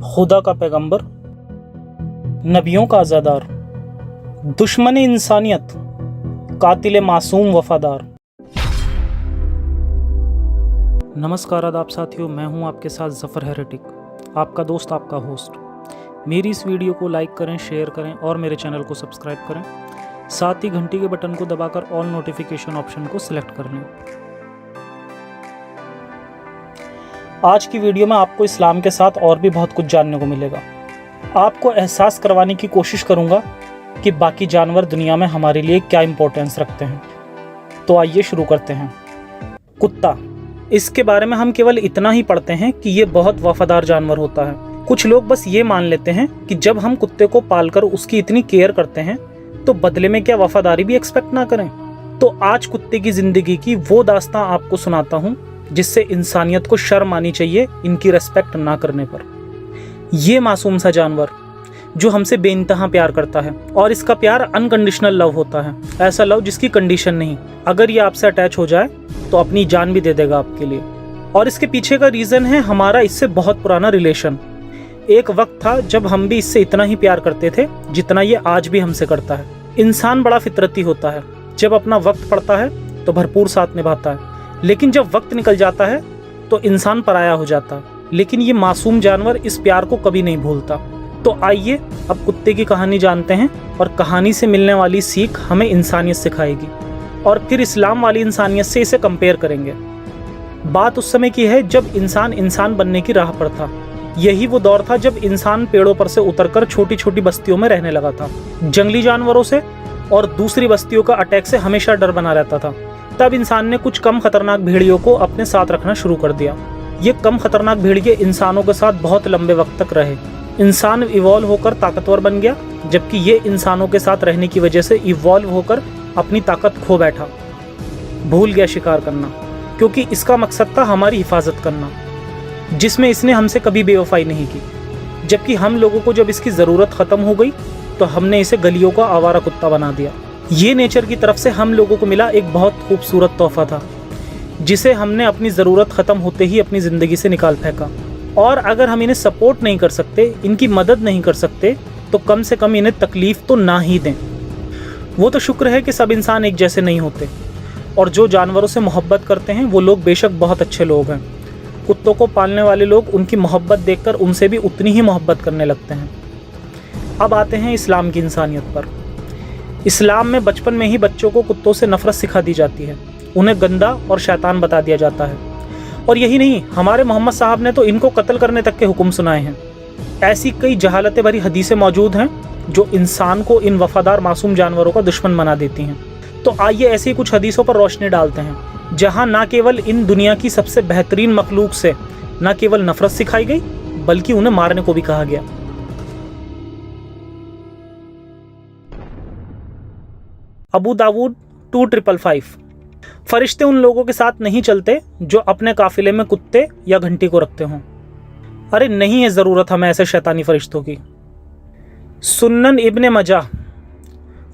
खुदा का पैगंबर, नबियों का आज़ादार, दुश्मन इंसानियत, कातिल मासूम वफादार। नमस्कार आदाब साथियों, मैं हूं आपके साथ ज़फ़र हेरेटिक, आपका दोस्त, आपका होस्ट। मेरी इस वीडियो को लाइक करें, शेयर करें और मेरे चैनल को सब्सक्राइब करें। साथ ही घंटी के बटन को दबाकर ऑल नोटिफिकेशन ऑप्शन को सिलेक्ट कर लें। आज की वीडियो में आपको इस्लाम के साथ और भी बहुत कुछ जानने को मिलेगा। आपको एहसास करवाने की कोशिश करूंगा कि बाकी जानवर दुनिया में हमारे लिए क्या इंपॉर्टेंस रखते हैं। तो आइए शुरू करते हैं। कुत्ता, इसके बारे में हम केवल इतना ही पढ़ते हैं कि ये बहुत वफादार जानवर होता है। कुछ लोग बस ये मान लेते हैं कि जब हम कुत्ते को पालकर उसकी इतनी केयर करते हैं तो बदले में क्या वफादारी भी एक्सपेक्ट ना करें। तो आज कुत्ते की जिंदगी की वो दास्तां आपको सुनाता हूँ जिससे इंसानियत को शर्म आनी चाहिए इनकी रेस्पेक्ट ना करने पर। ये मासूम सा जानवर जो हमसे बेइंतहा प्यार करता है और इसका प्यार अनकंडीशनल लव होता है, ऐसा लव जिसकी कंडीशन नहीं। अगर ये आपसे अटैच हो जाए तो अपनी जान भी दे देगा आपके लिए। और इसके पीछे का रीज़न है हमारा इससे बहुत पुराना रिलेशन। एक वक्त था जब हम भी इससे इतना ही प्यार करते थे जितना ये आज भी हमसे करता है। इंसान बड़ा फितरती होता है, जब अपना वक्त पड़ता है तो भरपूर साथ निभाता है, लेकिन जब वक्त निकल जाता है तो इंसान पराया हो जाता है। लेकिन ये मासूम जानवर इस प्यार को कभी नहीं भूलता। तो आइए अब कुत्ते की कहानी जानते हैं और कहानी से मिलने वाली सीख हमें इंसानियत सिखाएगी और फिर इस्लाम वाली इंसानियत से इसे कंपेयर करेंगे। बात उस समय की है जब इंसान इंसान बनने की राह पर था। यही वो दौर था जब इंसान पेड़ों पर से उतरकर छोटी छोटी बस्तियों में रहने लगा था। जंगली जानवरों से और दूसरी बस्तियों का अटैक से हमेशा डर बना रहता था। तब इंसान ने कुछ कम खतरनाक भेड़ियों को अपने साथ रखना शुरू कर दिया। ये कम खतरनाक भेड़िए इंसानों के साथ बहुत लंबे वक्त तक रहे। इंसान इवॉल्व होकर ताकतवर बन गया, जबकि ये इंसानों के साथ रहने की वजह से इवॉल्व होकर अपनी ताकत खो बैठा, भूल गया शिकार करना, क्योंकि इसका मकसद था हमारी हिफाजत करना, जिसमें इसने हमसे कभी बेवफाई नहीं की। जबकि हम लोगों को जब इसकी ज़रूरत ख़त्म हो गई तो हमने इसे गलियों का आवारा कुत्ता बना दिया। ये नेचर की तरफ से हम लोगों को मिला एक बहुत खूबसूरत तोहफा था, जिसे हमने अपनी ज़रूरत ख़त्म होते ही अपनी ज़िंदगी से निकाल फेंका। और अगर हम इन्हें सपोर्ट नहीं कर सकते, इनकी मदद नहीं कर सकते, तो कम से कम इन्हें तकलीफ़ तो ना ही दें। वो तो शुक्र है कि सब इंसान एक जैसे नहीं होते, और जो जानवरों से मोहब्बत करते हैं वो लोग बेशक बहुत अच्छे लोग हैं। कुत्तों को पालने वाले लोग उनकी मोहब्बत देखकर उनसे भी उतनी ही मोहब्बत करने लगते हैं। अब आते हैं इस्लाम की इंसानियत पर। इस्लाम में बचपन में ही बच्चों को कुत्तों से नफरत सिखा दी जाती है, उन्हें गंदा और शैतान बता दिया जाता है। और यही नहीं, हमारे मोहम्मद साहब ने तो इनको कत्ल करने तक के हुक्म सुनाए हैं। ऐसी कई जहालतें भरी हदीसें मौजूद हैं जो इंसान को इन वफादार मासूम जानवरों का दुश्मन बना देती हैं। तो आइए ऐसी कुछ हदीसों पर रोशनी डालते हैं जहाँ ना केवल इन दुनिया की सबसे बेहतरीन मखलूक से न केवल नफरत सिखाई गई बल्कि उन्हें मारने को भी कहा गया। अबू दाऊद 2555। फरिश्ते उन लोगों के साथ नहीं चलते जो अपने काफिले में कुत्ते या घंटी को रखते हों। अरे नहीं है ज़रूरत हमें ऐसे शैतानी फरिश्तों की। सुन्नन इब्ने मजाह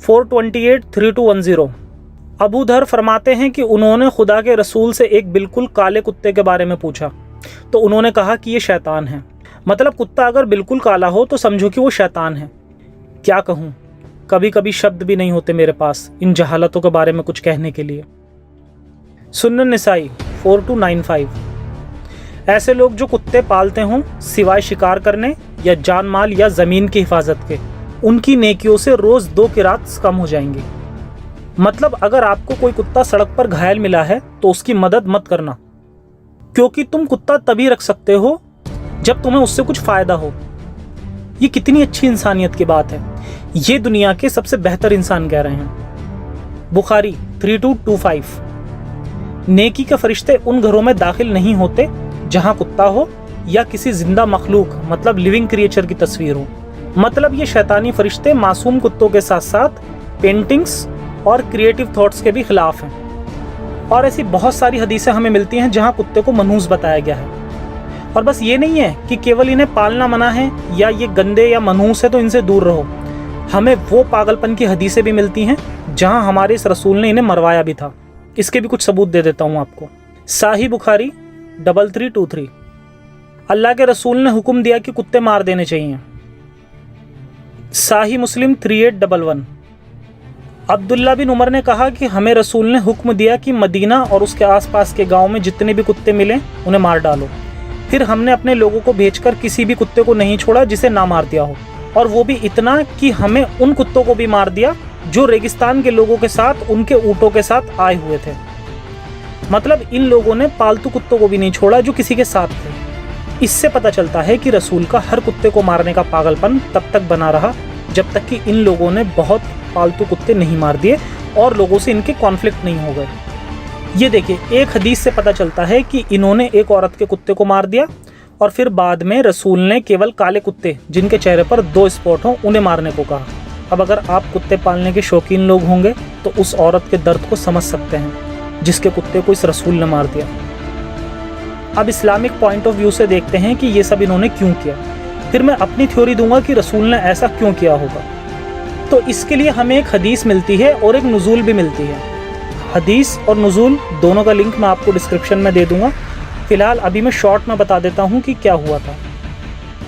428-3210। अबू धर फरमाते हैं कि उन्होंने खुदा के रसूल से एक बिल्कुल काले कुत्ते के बारे में पूछा तो उन्होंने कहा कि ये शैतान है। मतलब कुत्ता अगर बिल्कुल काला हो तो समझो कि वो शैतान है। क्या कहूँ, कभी कभी शब्द भी नहीं होते मेरे पास इन जहालतों के बारे में कुछ कहने के लिए। सुन्नन निसाई 4295। ऐसे लोग जो कुत्ते पालते हों सिवाय शिकार करने या जान माल या ज़मीन की हिफाजत के, उनकी नेकियों से रोज़ 2 किरात कम हो जाएंगी। मतलब अगर आपको कोई कुत्ता सड़क पर घायल मिला है तो उसकी मदद मत करना, क्योंकि तुम कुत्ता तभी रख सकते हो जब तुम्हें उससे कुछ फ़ायदा हो। ये कितनी अच्छी इंसानियत की बात है। ये दुनिया के सबसे बेहतर इंसान कह रहे हैं। बुखारी 3225। नेकी के फरिश्ते उन घरों में दाखिल नहीं होते जहां कुत्ता हो या किसी जिंदा मखलूक मतलब लिविंग क्रिएचर की तस्वीर हो। मतलब ये शैतानी फरिश्ते मासूम कुत्तों के साथ साथ पेंटिंग्स और क्रिएटिव थॉट्स के भी खिलाफ हैं। और ऐसी बहुत सारी हदीसें हमें मिलती हैं जहां कुत्ते को मनहूस बताया गया है। और बस ये नहीं है कि केवल इन्हें पालना मना है या ये गंदे या मनहूस है तो इनसे दूर रहो। हमें वो पागलपन की हदीसें भी मिलती हैं जहां हमारे इस रसूल ने इन्हें मरवाया भी था। इसके भी कुछ सबूत दे देता हूं आपको। साही बुखारी 3323। अल्लाह के रसूल ने हुक्म दिया कि कुत्ते मार देने चाहिए। साही मुस्लिम 3811। अब्दुल्ला बिन उमर ने कहा कि हमें रसूल ने हुक्म दिया कि मदीना और उसके आसपास के गांव में जितने भी कुत्ते मिले उन्हें मार डालो। फिर हमने अपने लोगों को भेजकर किसी भी कुत्ते को नहीं छोड़ा जिसे ना मार दिया हो, और वो भी इतना कि हमें उन कुत्तों को भी मार दिया जो रेगिस्तान के लोगों के साथ उनके ऊँटों के साथ आए हुए थे। मतलब इन लोगों ने पालतू कुत्तों को भी नहीं छोड़ा जो किसी के साथ थे। इससे पता चलता है कि रसूल का हर कुत्ते को मारने का पागलपन तब तक बना रहा जब तक कि इन लोगों ने बहुत पालतू कुत्ते नहीं मार दिए और लोगों से इनके कॉन्फ्लिक्ट नहीं हो गए। ये देखिए, एक हदीस से पता चलता है कि इन्होंने एक औरत के कुत्ते को मार दिया और फिर बाद में रसूल ने केवल काले कुत्ते जिनके चेहरे पर 2 स्पॉट हों उन्हें मारने को कहा। अब अगर आप कुत्ते पालने के शौकीन लोग होंगे तो उस औरत के दर्द को समझ सकते हैं जिसके कुत्ते को इस रसूल ने मार दिया। अब इस्लामिक पॉइंट ऑफ व्यू से देखते हैं कि ये सब इन्होंने क्यों किया। फिर मैं अपनी थ्योरी दूंगा कि रसूल ने ऐसा क्यों किया होगा। तो इसके लिए हमें एक हदीस मिलती है और एक नुज़ूल भी मिलती है। हदीस और नुज़ूल दोनों का लिंक मैं आपको डिस्क्रिप्शन में दे दूंगा। फिलहाल अभी मैं शॉर्ट में बता देता हूँ कि क्या हुआ था।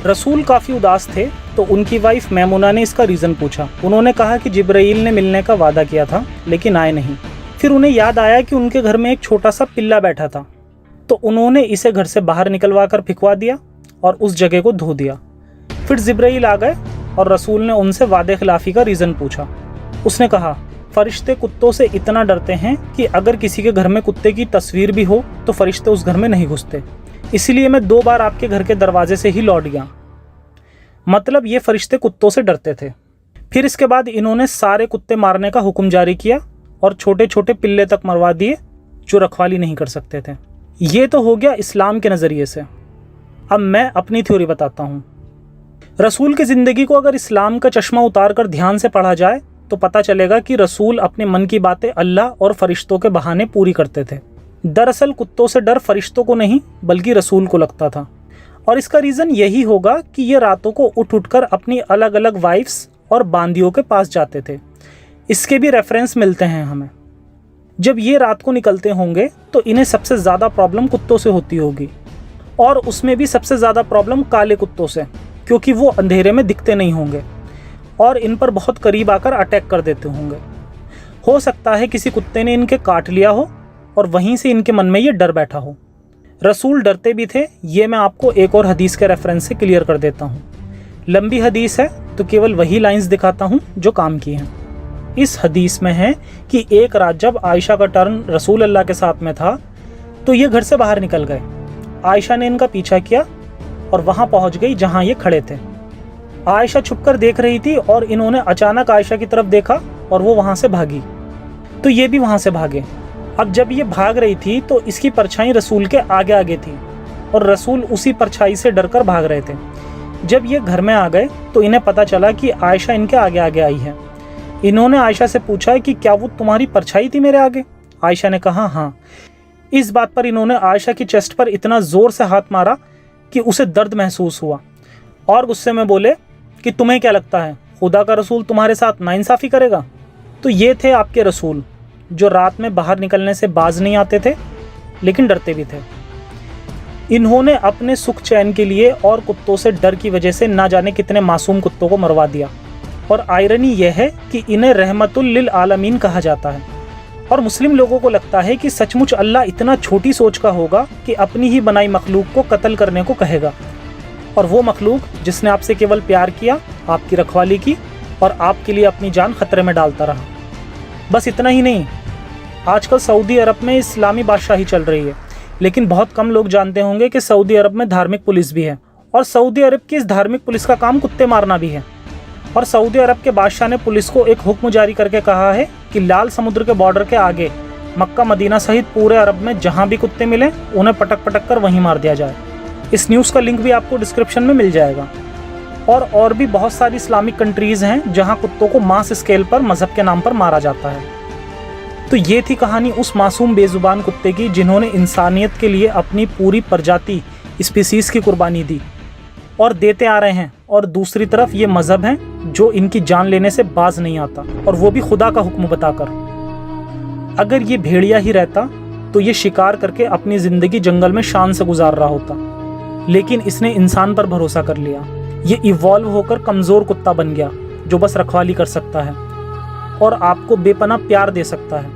रसूल काफ़ी उदास थे तो उनकी वाइफ मैमुना ने इसका रीज़न पूछा। उन्होंने कहा कि जिब्राईल ने मिलने का वादा किया था लेकिन आए नहीं। फिर उन्हें याद आया कि उनके घर में एक छोटा सा पिल्ला बैठा था, तो उन्होंने इसे घर से बाहर निकलवा कर फिकवा दिया और उस जगह को धो दिया। फिर जिब्राईल आ गए और रसूल ने उनसे वादे खिलाफ़ी का रीज़न पूछा। उसने कहा, फरिश्ते कुत्तों से इतना डरते हैं कि अगर किसी के घर में कुत्ते की तस्वीर भी हो तो फरिश्ते उस घर में नहीं घुसते, इसीलिए मैं 2 बार आपके घर के दरवाजे से ही लौट गया। मतलब ये फरिश्ते कुत्तों से डरते थे। फिर इसके बाद इन्होंने सारे कुत्ते मारने का हुक्म जारी किया और छोटे छोटे पिल्ले तक मरवा दिए जो रखवाली नहीं कर सकते थे। ये तो हो गया इस्लाम के नज़रिए से। अब मैं अपनी थ्योरी बताता हूँ। रसूल की ज़िंदगी को अगर इस्लाम का चश्मा उतार कर ध्यान से पढ़ा जाए तो पता चलेगा कि रसूल अपने मन की बातें अल्लाह और फरिश्तों के बहाने पूरी करते थे। दरअसल कुत्तों से डर फरिश्तों को नहीं बल्कि रसूल को लगता था, और इसका रीज़न यही होगा कि ये रातों को उठ उठकर अपनी अलग अलग वाइफ्स और बांदियों के पास जाते थे। इसके भी रेफरेंस मिलते हैं हमें। जब ये रात को निकलते होंगे तो इन्हें सबसे ज़्यादा प्रॉब्लम कुत्तों से होती होगी, और उसमें भी सबसे ज़्यादा प्रॉब्लम काले कुत्तों से, क्योंकि वो अंधेरे में दिखते नहीं होंगे और इन पर बहुत करीब आकर अटैक कर देते होंगे। हो सकता है किसी कुत्ते ने इनके काट लिया हो और वहीं से इनके मन में ये डर बैठा हो। रसूल डरते भी थे, ये मैं आपको एक और हदीस के रेफरेंस से क्लियर कर देता हूँ। लंबी हदीस है तो केवल वही लाइंस दिखाता हूँ जो काम की हैं। इस हदीस में है कि एक रात जब आयशा का टर्न रसूल अल्लाह के साथ में था तो ये घर से बाहर निकल गए। आयशा ने इनका पीछा किया और वहाँ पहुँच गई जहाँ ये खड़े थे। आयशा छुपकर देख रही थी और इन्होंने अचानक आयशा की तरफ देखा और वो वहाँ से भागी, तो ये भी वहाँ से भागे। अब जब ये भाग रही थी तो इसकी परछाई रसूल के आगे आगे थी और रसूल उसी परछाई से डरकर भाग रहे थे। जब ये घर में आ गए तो इन्हें पता चला कि आयशा इनके आगे आगे आई है। इन्होंने आयशा से पूछा कि क्या वो तुम्हारी परछाई थी मेरे आगे? आयशा ने कहा हाँ। इस बात पर इन्होंने आयशा की चेस्ट पर इतना ज़ोर से हाथ मारा कि उसे दर्द महसूस हुआ और गुस्से में बोले कि तुम्हें क्या लगता है खुदा का रसूल तुम्हारे साथ नाइंसाफ़ी करेगा? तो ये थे आपके रसूल जो रात में बाहर निकलने से बाज नहीं आते थे लेकिन डरते भी थे। इन्होंने अपने सुख चैन के लिए और कुत्तों से डर की वजह से ना जाने कितने मासूम कुत्तों को मरवा दिया, और आयरनी यह है कि इन्हें रहमतुल लिल आलमीन कहा जाता है। और मुस्लिम लोगों को लगता है कि सचमुच अल्लाह इतना छोटी सोच का होगा कि अपनी ही बनाई मखलूक को कत्ल करने को कहेगा, और वो मखलूक जिसने आपसे केवल प्यार किया, आपकी रखवाली की और आपके लिए अपनी जान खतरे में डालता रहा। बस इतना ही नहीं, आजकल सऊदी अरब में इस्लामी बादशाही चल रही है, लेकिन बहुत कम लोग जानते होंगे कि सऊदी अरब में धार्मिक पुलिस भी है, और सऊदी अरब की इस धार्मिक पुलिस का काम कुत्ते मारना भी है। और सऊदी अरब के बादशाह ने पुलिस को एक हुक्म जारी करके कहा है कि लाल समुद्र के बॉर्डर के आगे मक्का मदीना सहित पूरे अरब में जहाँ भी कुत्ते मिले उन्हें पटक पटक कर वहीं मार दिया जाए। इस न्यूज़ का लिंक भी आपको डिस्क्रिप्शन में मिल जाएगा। और भी बहुत सारी इस्लामिक कंट्रीज़ हैं जहाँ कुत्तों को मास स्केल पर मज़हब के नाम पर मारा जाता है। तो ये थी कहानी उस मासूम बेजुबान कुत्ते की जिन्होंने इंसानियत के लिए अपनी पूरी प्रजाति स्पीसीज़ की कुर्बानी दी और देते आ रहे हैं, और दूसरी तरफ ये मज़हब हैं जो इनकी जान लेने से बाज नहीं आता, और वो भी खुदा का हुक्म बताकर। अगर ये भेड़िया ही रहता तो ये शिकार करके अपनी ज़िंदगी जंगल में शान से गुजार रहा होता, लेकिन इसने इंसान पर भरोसा कर लिया। ये इवॉल्व होकर कमज़ोर कुत्ता बन गया जो बस रखवाली कर सकता है और आपको बेपनाह प्यार दे सकता है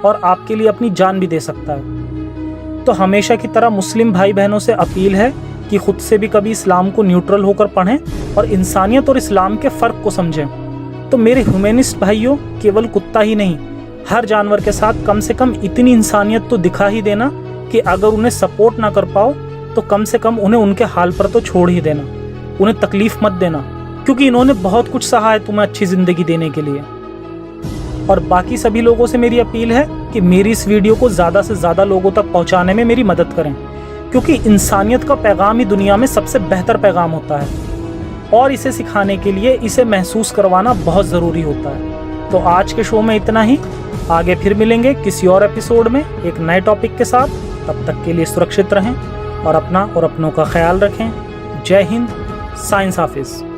और आपके लिए अपनी जान भी दे सकता है। तो हमेशा की तरह मुस्लिम भाई बहनों से अपील है कि खुद से भी कभी इस्लाम को न्यूट्रल होकर पढ़ें और इंसानियत और इस्लाम के फ़र्क को समझें। तो मेरे ह्यूमनिस्ट भाइयों, केवल कुत्ता ही नहीं, हर जानवर के साथ कम से कम इतनी इंसानियत तो दिखा ही देना कि अगर उन्हें सपोर्ट ना कर पाओ तो कम से कम उन्हें उनके हाल पर तो छोड़ ही देना। उन्हें तकलीफ मत देना, क्योंकि इन्होंने बहुत कुछ सहा है तुम्हें अच्छी ज़िंदगी देने के लिए। और बाकी सभी लोगों से मेरी अपील है कि मेरी इस वीडियो को ज़्यादा से ज़्यादा लोगों तक पहुंचाने में मेरी मदद करें, क्योंकि इंसानियत का पैगाम ही दुनिया में सबसे बेहतर पैगाम होता है और इसे सिखाने के लिए इसे महसूस करवाना बहुत ज़रूरी होता है। तो आज के शो में इतना ही। आगे फिर मिलेंगे किसी और एपिसोड में एक नए टॉपिक के साथ। तब तक के लिए सुरक्षित रहें और अपना और अपनों का ख्याल रखें। जय हिंद। साइंस हाफिज़।